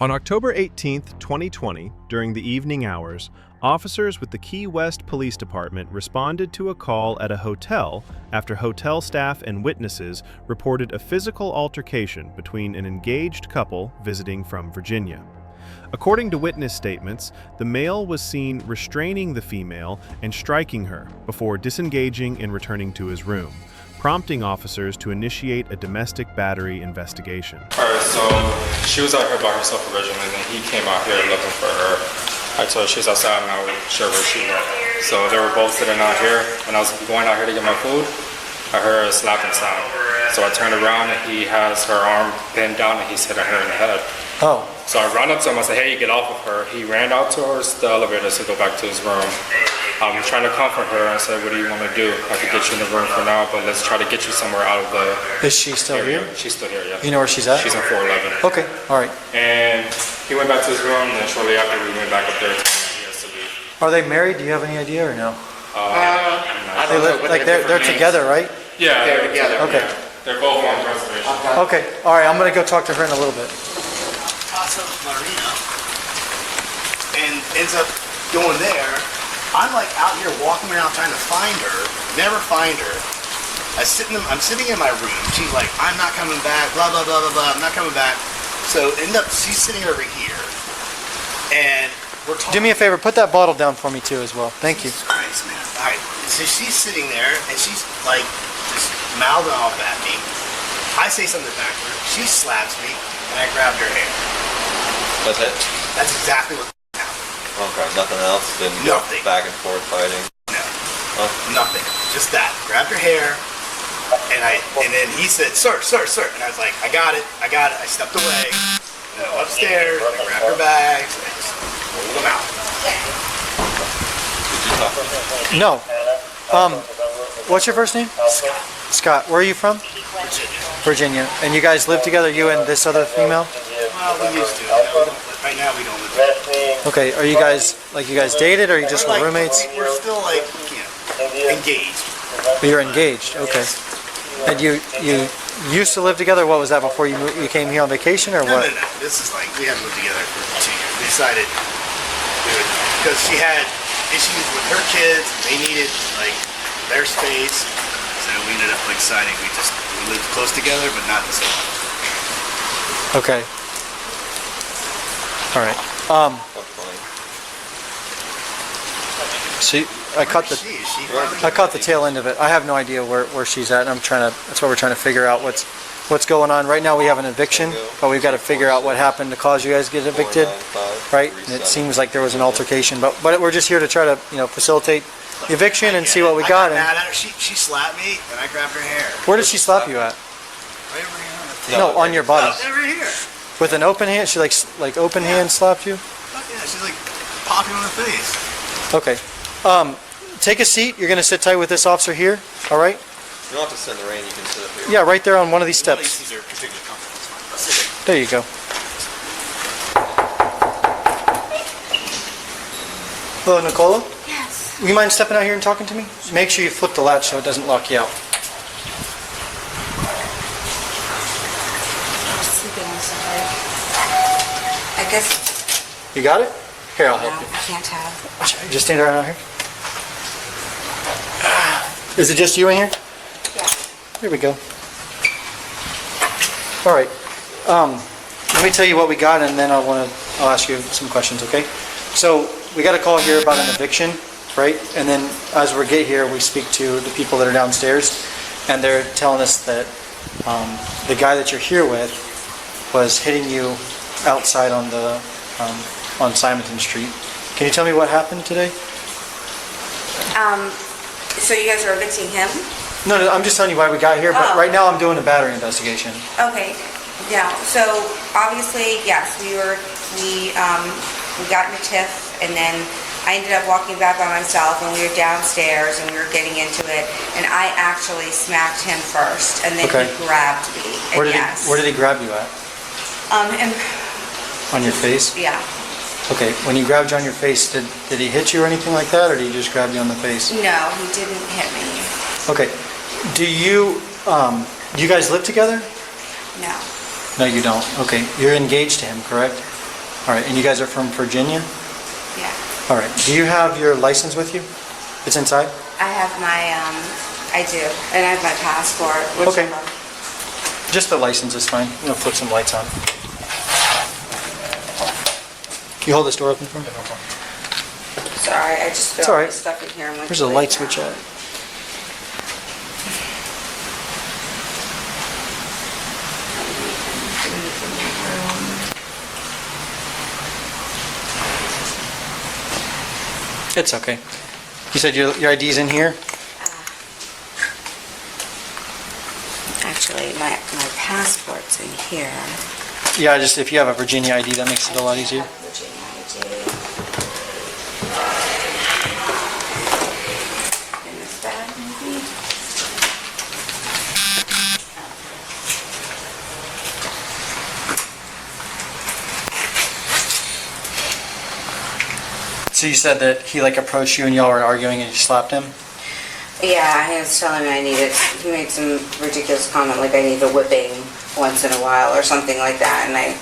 On October 18, 2020, during the evening hours, officers with the Key West Police Department responded to a call at a hotel after hotel staff and witnesses reported a physical altercation between an engaged couple visiting from Virginia. According to witness statements, the male was seen restraining the female and striking her before disengaging and returning to his room, prompting officers to initiate a domestic battery investigation. Alright, so she was out here by herself originally, and then he came out here looking for her. I told her she was outside, I'm not sure where she went. So they were both sitting out here. When I was going out here to get my food, I heard a slapping sound. So I turned around and he has her arm pinned down and he's hitting her in the head. Oh. So I ran up to him, I said, hey, get off of her. He ran out towards the elevator to go back to his room. I'm trying to comfort her. I said, what do you want to do? I could get you in the room for now, but let's try to get you somewhere out of the Is she still area. here? She's still here, yeah. You know where she's at? She's on 411. Okay, all right. And he went back to his room, and then shortly after we went back up there, he has to leave. Are they married? Do you have any idea or no? I They don't know. live, like they're together, right? Yeah, they're together. Okay. Yeah. They're both on the reservation. Okay, all right. I'm gonna go talk to her in a little bit. Casa Marina and ends up going there. I'm like out here walking around trying to find her, never find her. I'm sitting in my room. She's like, I'm not coming back, blah, blah, blah, blah, blah, I'm not coming back. So she's sitting over here and we're talking. Do me a favor, put that bottle down for me too as well. Thank you. Jesus Christ, man. All right, so she's sitting there and she's like just mouthing off at me. I say something back to her. She slaps me and I grabbed her hair. That's it? That's exactly what happened. Okay, nothing else? Didn't Nothing. Go back and forth fighting? No. Oh. Nothing. Just that. Grabbed her hair, and then he said, sir. And I was like, I got it. I stepped away. And I went upstairs, and I grabbed her bags, and I just pulled them out. Did you talk to her? No. What's your first name? Scott. Where are you from? Virginia. Virginia. And you guys live together, you and this other female? Well, we used to. Right now, we don't live together. Okay. Are you guys dated, or are you just We're like, roommates? We're still like, engaged. You're engaged. Okay. And you used to live together. What was that before you came here on vacation, or No. what? This is like, we haven't lived together for 2 years. We decided, because she had issues with her kids, they needed like their space, so we ended up like deciding we lived close together, but not the same. Okay. All right. That's funny. So I caught Where is she? Is she probably- I caught the tail end of it. I have no idea where she's at, and that's why we're trying to figure out what's going on. Right now we have an eviction, but we've got to figure out what happened to cause you guys to get evicted, 495, right? And it seems like there was an altercation, but we're just here to try to facilitate the eviction and see what we got. I got And mad at her. She slapped me, and I grabbed her hair. where did she slap you at? Right over here. No, on your body. Oh, over here. With an open hand? She like open hand slapped you? Fuck yeah, she's like popping on the face. Okay. Take a seat. You're gonna sit tight with this officer here. All right? You don't have to sit in the rain, you can sit up here. Yeah, right there on one of these One of these steps. things are particularly comfortable. Let's sit There you go. Hello, Nicola? Yes. Would you mind stepping out here and talking to me? Make sure you flip the latch so it doesn't lock you out. I guess. You got it? Here, I'll No, help you. I can't have. Just stand right out here. Is it just you in here? Yeah. Here we go. All right. Let me tell you what we got, and then I'll ask you some questions, okay? So we got a call here about an eviction, right? And then as we get here, we speak to the people that are downstairs, and they're telling us that the guy that you're here with was hitting you outside on the on Simonton Street. Can you tell me what happened today? So you guys are evicting him? No, I'm just telling you why we got here, but Oh. right now I'm doing a battery investigation. Okay. Yeah. So obviously, yes, we got in a tiff, and then I ended up walking back by myself, and we were downstairs, and we were getting into it, and I actually smacked him first, and then Okay. he grabbed me. And Where did he grab you at? And On your face? yeah. Okay, when he grabbed you on your face, did he hit you or anything like that, or did he just grab you on the face? No, he didn't hit me. Okay, do you guys live together? No. No, you don't. Okay, you're engaged to him, correct? All right, and you guys are from Virginia? Yeah. All right, do you have your license with you? It's inside? I have my, I do, and I have my passport. Which Okay. one? Just the license is fine. I'm gonna put some lights on. You hold this door open for me? Sorry, I just It's threw all all right. this stuff in here and went There's to a lay light down. switch at. It's okay. You said your ID's in here? Actually, my passport's in here. Yeah, just if you have a Virginia ID, that makes it a lot easier. I have Virginia ID. In this bag, maybe? So you said that he like approached you and y'all were arguing and you slapped him? Yeah, he was telling me I needed, he made some ridiculous comment, like I need a whipping once in a while or something like that, and I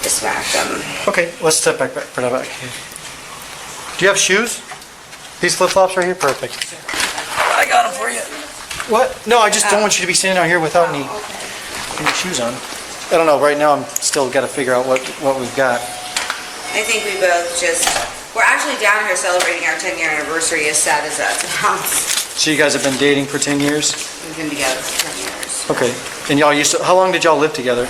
just smacked him. Okay, let's step back, put that back here. Do you have shoes? These flip-flops right here? Perfect. I got them for you. What? No, I just don't want you to be standing out here without any shoes on. I don't know, right now I'm still gotta figure out what we've got. I think we both just, we're actually down here celebrating our 10-year anniversary, as sad as that sounds. So you guys have been dating for 10 years? We've been together for 10 years. Okay. And y'all used to, how long did y'all live together?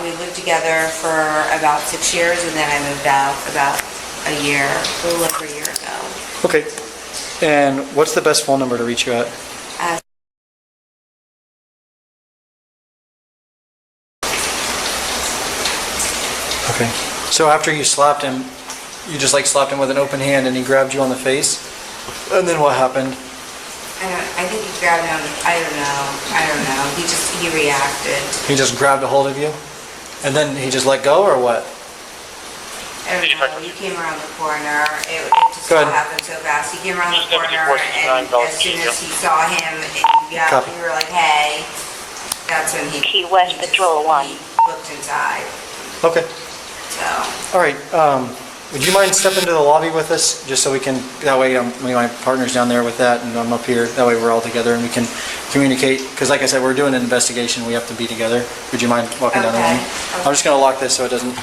We lived together for about 6 years, and then I moved out about a little over a year ago. Okay. And what's the best phone number to reach you at? Okay. So after you slapped him, you just like slapped him with an open hand and he grabbed you on the face? And then what happened? I think he grabbed me on the, I don't know. He reacted. He just grabbed a hold of you? And then he just let go or what? I don't know, he came around the corner, it just Go all ahead. happened so fast. He came around the corner, and as soon as he saw him, and Copy. we were like, hey, that's when he... Key West he just- Patrol 1. he looked inside, Okay. so... All right. Would you mind stepping to the lobby with us, just so we can, that way my partner's down there with that and I'm up here, that way we're all together and we can communicate, because like I said, we're doing an investigation, we have to be together. Would you mind walking down there with me? Okay. I'm just gonna lock this so it doesn't...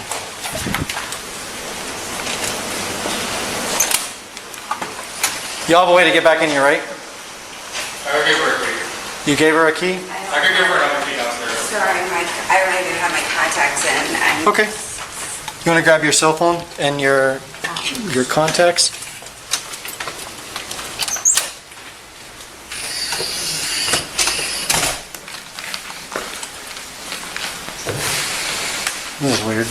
You all have a way to get back in here, right? I could give her a key. You gave her a key? I could give her another key downstairs. Sorry, I don't even have my contacts in. Okay. You wanna grab your cell phone and your contacts? This is weird.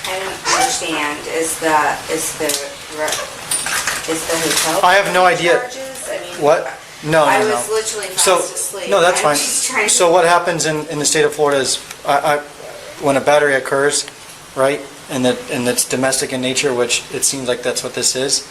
I don't understand, is the hotel... I have no idea. charges? I mean, What? No, I no, no. was literally So, fast asleep. no, that's I'm fine. just trying to- So what happens in the state of Florida is, when a battery occurs, right, and that's domestic in nature, which it seems like that's what this is,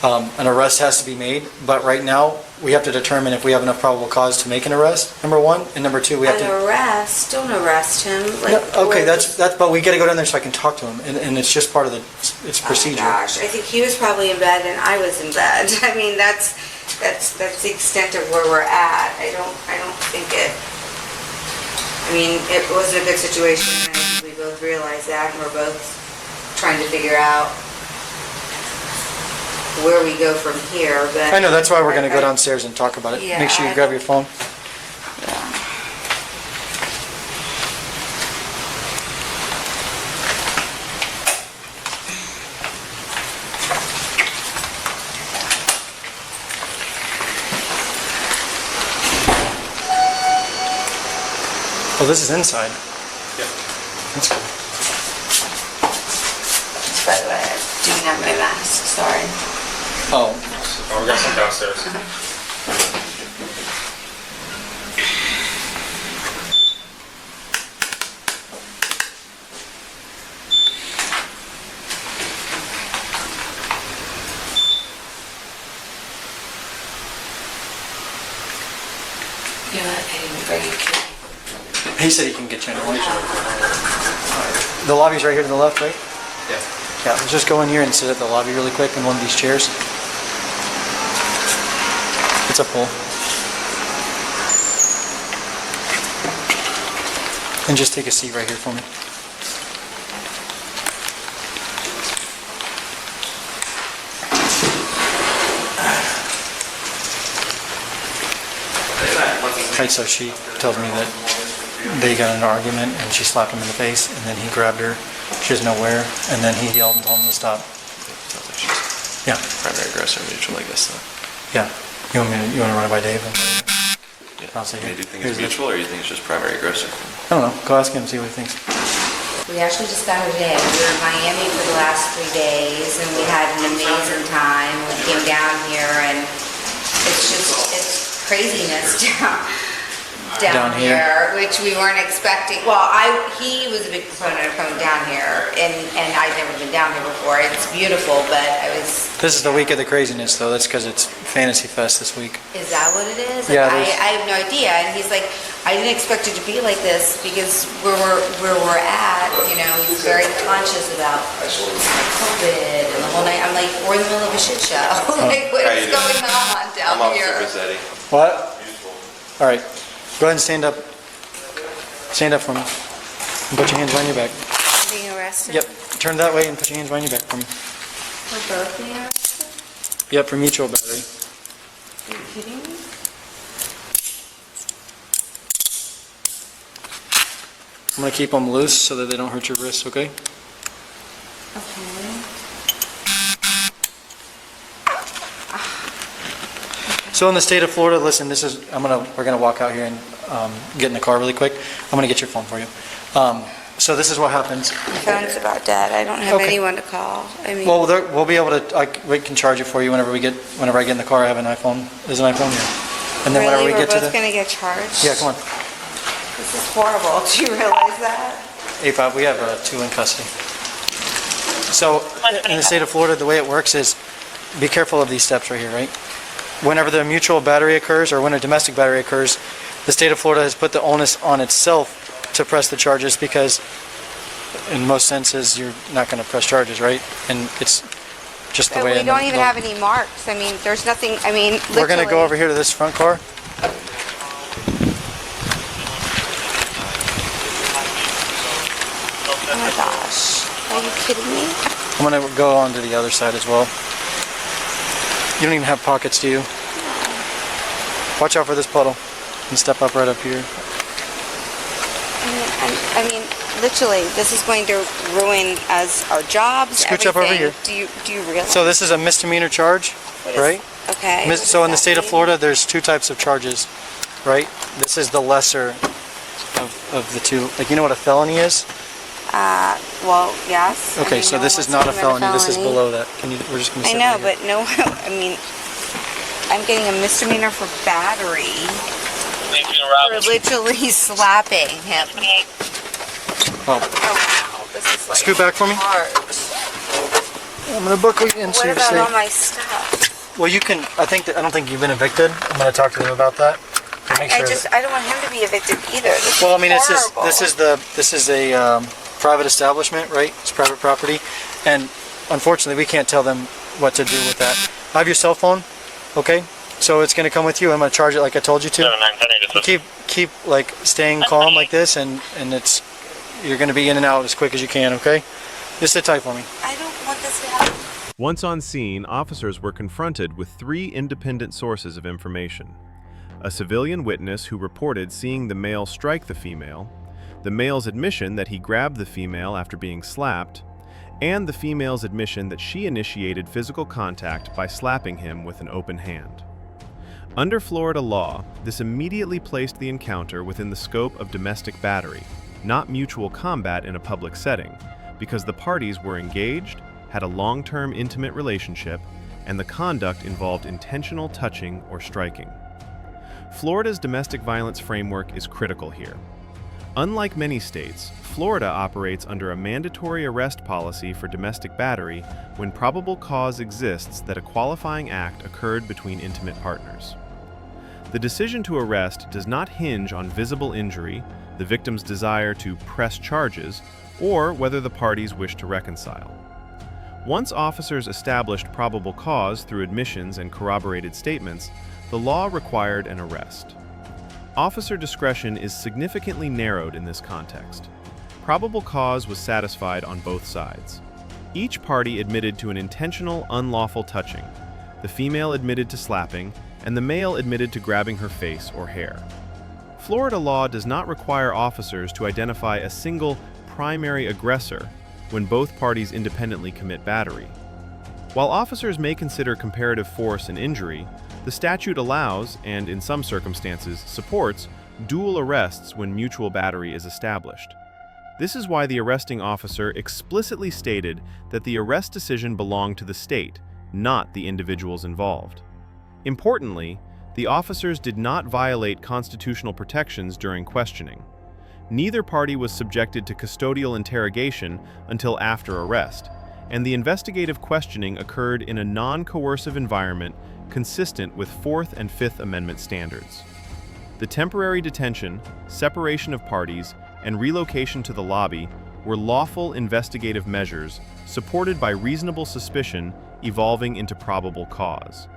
an arrest has to be made, but right now, we have to determine if we have enough probable cause to make an arrest, number one, and number two, we have An to... arrest? Don't arrest him. No, okay, that's, but we gotta go down there so I can talk to him, and it's just part of it's procedure. Oh my gosh, I think he was probably in bed and I was in bed. I mean, that's the extent of where we're at. I don't think it, I mean, it wasn't a good situation, and I think we both realize that, and we're both trying to figure out where we go from here, but... I know, that's why we're gonna go downstairs and talk about it. Yeah, Make sure you I grab don't- your phone. Oh, this is inside. Yeah. That's cool. By the way, I didn't have my mask, sorry. Oh, Oh, we got some downstairs. Are you kidding? He said he can get you in. The lobby's right here to the left, right? Yeah. Yeah, let's just go in here and sit at the lobby really quick in one of these chairs. It's a pull. And just take a seat right here for me. Right, so she tells me that they got in an argument and she slapped him in the face and then he grabbed her. She doesn't know where, and then he yelled and told him to stop. Sounds like she's Yeah, primary aggressor mutual, I guess. yeah. You want to run it by Dave? Yeah. I'll say, Do you think here's it's mutual, or you think it's just primary aggressor? I don't know. Go ask him and see what he thinks. We actually just got here today. We were in Miami for the last 3 days, and we had an amazing time. We came down here, and it's craziness down here, which we weren't expecting. Well, he was a big proponent of coming down here, and I'd never been down here before. It's beautiful, but This is the week of the craziness, though. That's because it's Fantasy Fest this week. Is that what it is? Yeah, I have no idea. And he's like, I didn't expect it to be like this because where we're at, he's very conscious about COVID and the whole night. I'm like, we're in the middle of a shit show. Like, what is going on down I'm here? Officer Bizzetti. What? All right. Go ahead and stand up. Stand up for me. And put your hands behind your back. Being arrested? Yep. Turn that way and put your hands behind your back for me. We're both being arrested? Yep, for mutual battery. Are you kidding me? I'm going to keep them loose so that they don't hurt your wrists, okay? Okay. So in the state of Florida, listen, we're gonna walk out here and get in the car really quick. I'm gonna get your phone for you. So this is what happens. My phone's about dead. I don't have Okay. anyone to call. I mean, Well, we'll be able to. We can charge it for you whenever I get in the car. I have an iPhone. There's an iPhone here. And then whenever really, we we're get to both the. gonna get charged? Yeah, come on. This is horrible. Do you realize that? A5, we have 2 in custody. So in the state of Florida, the way it works is, be careful of these steps right here, right? Whenever the mutual battery occurs or when a domestic battery occurs, the state of Florida has put the onus on itself to press the charges because in most senses you're not going to press charges, right? And it's just the But way. we don't even have any marks. I mean, there's nothing, I mean, literally. We're going to go over here to this front car. Oh my gosh. Are you kidding me? I'm going to go on to the other side as well. You don't even have pockets, do you? Watch out for this puddle and step up right up here. I mean, literally, this is going to ruin our jobs, Scooch up over here. Do you realize? So this is a misdemeanor charge, right? Okay. So in the state of Florida, there's 2 types of charges, right? This is the lesser of the 2. Like, you know what a felony is? Well, yes. Okay, so this is not a felony. This is below that. We're just gonna. I know, but no. I mean, I'm getting a misdemeanor for battery. For literally slapping him. Oh, wow, this is like scoot back for me. hard. I'm gonna book you in. What about all my stuff? Well, you can. I don't think you've been evicted. I'm gonna talk to them about that. I don't want him to be evicted either. This Well, I is mean, horrible. this is a private establishment, right? It's private property, and unfortunately, we can't tell them what to do with that. I have your cell phone, okay? So it's gonna come with you. I'm gonna charge it like I told you to. Keep like staying calm like this, and you're gonna be in and out as quick as you can, okay? Just sit tight for me. I don't want this to happen. Once on scene, officers were confronted with 3 independent sources of information. A civilian witness who reported seeing the male strike the female, the male's admission that he grabbed the female after being slapped, and the female's admission that she initiated physical contact by slapping him with an open hand. Under Florida law, this immediately placed the encounter within the scope of domestic battery, not mutual combat in a public setting, because the parties were engaged, had a long-term intimate relationship, and the conduct involved intentional touching or striking. Florida's domestic violence framework is critical here. Unlike many states, Florida operates under a mandatory arrest policy for domestic battery when probable cause exists that a qualifying act occurred between intimate partners. The decision to arrest does not hinge on visible injury, the victim's desire to press charges, or whether the parties wish to reconcile. Once officers established probable cause through admissions and corroborated statements, the law required an arrest. Officer discretion is significantly narrowed in this context. Probable cause was satisfied on both sides. Each party admitted to an intentional, unlawful touching. The female admitted to slapping, and the male admitted to grabbing her face or hair. Florida law does not require officers to identify a single primary aggressor when both parties independently commit battery. While officers may consider comparative force an injury, the statute allows, and in some circumstances supports, dual arrests when mutual battery is established. This is why the arresting officer explicitly stated that the arrest decision belonged to the state, not the individuals involved. Importantly, the officers did not violate constitutional protections during questioning. Neither party was subjected to custodial interrogation until after arrest, and the investigative questioning occurred in a non-coercive environment consistent with Fourth and Fifth Amendment standards. The temporary detention, separation of parties, and relocation to the lobby were lawful investigative measures supported by reasonable suspicion evolving into probable cause.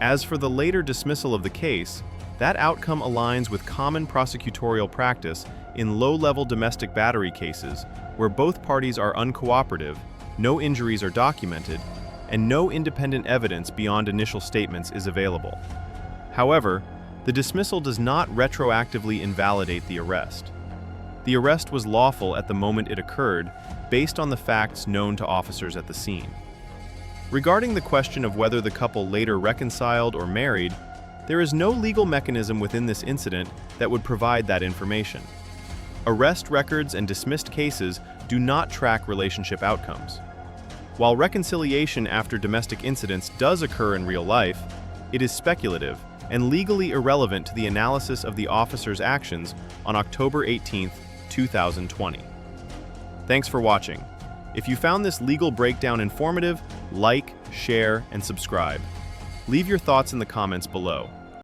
As for the later dismissal of the case, that outcome aligns with common prosecutorial practice in low-level domestic battery cases where both parties are uncooperative, no injuries are documented, and no independent evidence beyond initial statements is available. However, the dismissal does not retroactively invalidate the arrest. The arrest was lawful at the moment it occurred, based on the facts known to officers at the scene. Regarding the question of whether the couple later reconciled or married, there is no legal mechanism within this incident that would provide that information. Arrest records and dismissed cases do not track relationship outcomes. While reconciliation after domestic incidents does occur in real life, it is speculative and legally irrelevant to the analysis of the officer's actions on October 18, 2020. Thanks for watching. If you found this legal breakdown informative, like, share, and subscribe. Leave your thoughts in the comments below.